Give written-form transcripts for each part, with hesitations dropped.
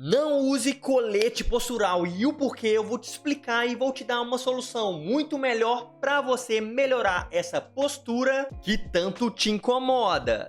Não use colete postural e o porquê eu vou te explicar e vou te dar uma solução muito melhor para você melhorar essa postura que tanto te incomoda.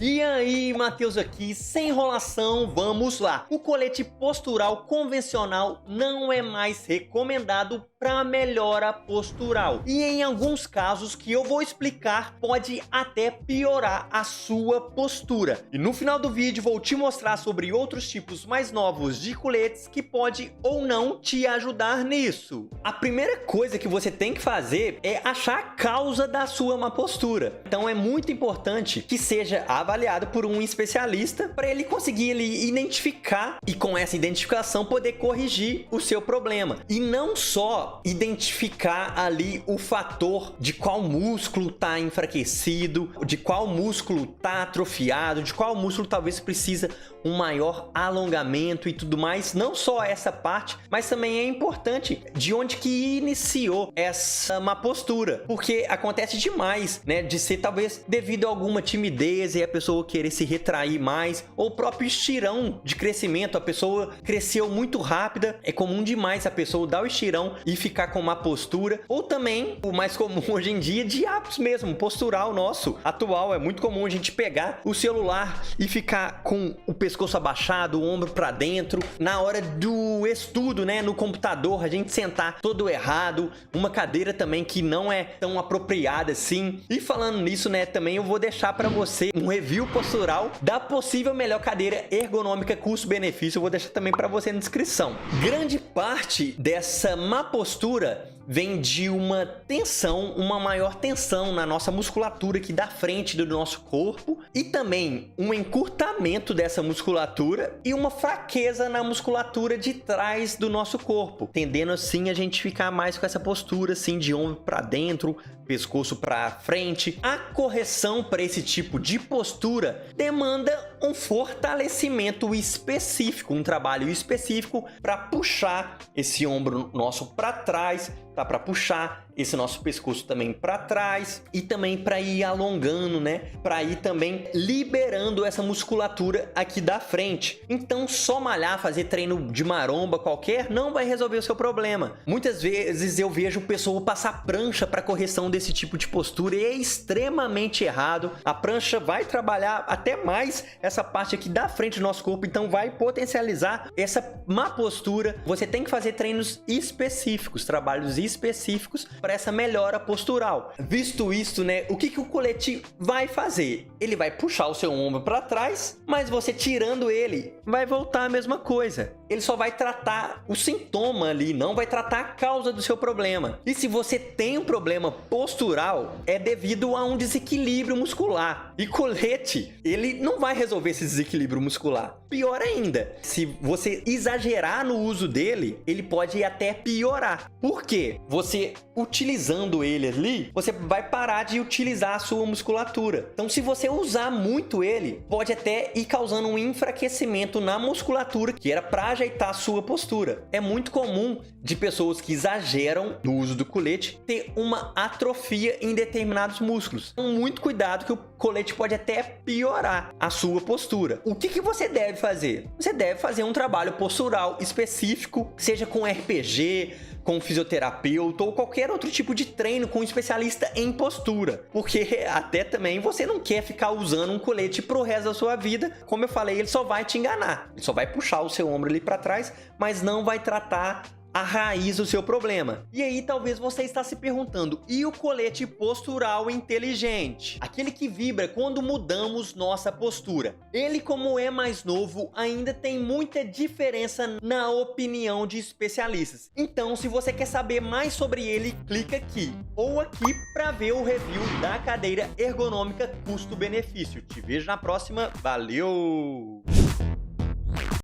E aí, Matheus aqui, sem enrolação, vamos lá. O colete postural convencional não é mais recomendado para melhora postural. E em alguns casos que eu vou explicar, pode até piorar a sua postura. E no final do vídeo vou te mostrar sobre outros tipos mais novos de coletes que pode ou não te ajudar nisso. A primeira coisa que você tem que fazer é achar a causa da sua má postura. Então é muito importante que seja avaliado por um especialista para ele conseguir identificar e com essa identificação poder corrigir o seu problema. E não só identificar ali o fator de qual músculo está enfraquecido, de qual músculo está atrofiado, de qual músculo talvez precisa um maior alongamento e tudo mais. Não só essa parte, mas também é importante de onde que iniciou essa má postura, porque acontece demais, né, de ser talvez devido a alguma timidez e a pessoa querer se retrair mais, ou o próprio estirão de crescimento, a pessoa cresceu muito rápida, é comum demais a pessoa dar o estirão e ficar com má postura, ou também o mais comum hoje em dia de hábitos mesmo, postural nosso atual, é muito comum a gente pegar o celular e ficar com o pescoço abaixado, o ombro para dentro, na hora do estudo, né, no computador, a gente sentar todo errado, uma cadeira também que não é tão apropriada assim. E falando nisso, né, também eu vou deixar para você um review postural da possível melhor cadeira ergonômica custo-benefício, eu vou deixar também para você na descrição. Grande parte dessa má postura vem de uma tensão, uma maior tensão na nossa musculatura aqui da frente do nosso corpo e também um encurtamento dessa musculatura e uma fraqueza na musculatura de trás do nosso corpo, tendendo assim a gente ficar mais com essa postura assim de ombro para dentro, pescoço para frente. A correção para esse tipo de postura demanda um fortalecimento específico, um trabalho específico para puxar esse ombro nosso para trás, tá? Para puxar esse nosso pescoço também para trás e também para ir alongando, né? Para ir também liberando essa musculatura aqui da frente. Então só malhar, fazer treino de maromba qualquer não vai resolver o seu problema. Muitas vezes eu vejo pessoa passar prancha para correção desse tipo de postura e é extremamente errado. A prancha vai trabalhar até mais essa parte aqui da frente do nosso corpo, então vai potencializar essa má postura. Você tem que fazer treinos específicos, trabalhos específicos para essa melhora postural. Visto isso, né, o que o colete vai fazer? Ele vai puxar o seu ombro para trás, mas você tirando ele, vai voltar a mesma coisa. Ele só vai tratar o sintoma ali, não vai tratar a causa do seu problema. E se você tem um problema postural, é devido a um desequilíbrio muscular. E colete, ele não vai resolver esse desequilíbrio muscular. Pior ainda, se você exagerar no uso dele, ele pode até piorar. Por quê? Você utilizando ele ali, você vai parar de utilizar a sua musculatura. Então, se você usar muito ele, pode até ir causando um enfraquecimento na musculatura, que era para ajeitar a sua postura. É muito comum de pessoas que exageram no uso do colete ter uma atrofia em determinados músculos. Então, muito cuidado que o colete pode até piorar a sua postura. O que você deve fazer? Você deve fazer um trabalho postural específico, seja com RPG, com fisioterapeuta ou qualquer outro tipo de treino com um especialista em postura, porque até também você não quer ficar usando um colete pro resto da sua vida. Como eu falei, ele só vai te enganar, ele só vai puxar o seu ombro ali para trás, mas não vai tratar a raiz do seu problema. E aí talvez você está se perguntando, e o colete postural inteligente? Aquele que vibra quando mudamos nossa postura. Ele, como é mais novo, ainda tem muita diferença na opinião de especialistas. Então, se você quer saber mais sobre ele, clica aqui ou aqui para ver o review da cadeira ergonômica custo-benefício. Te vejo na próxima, valeu!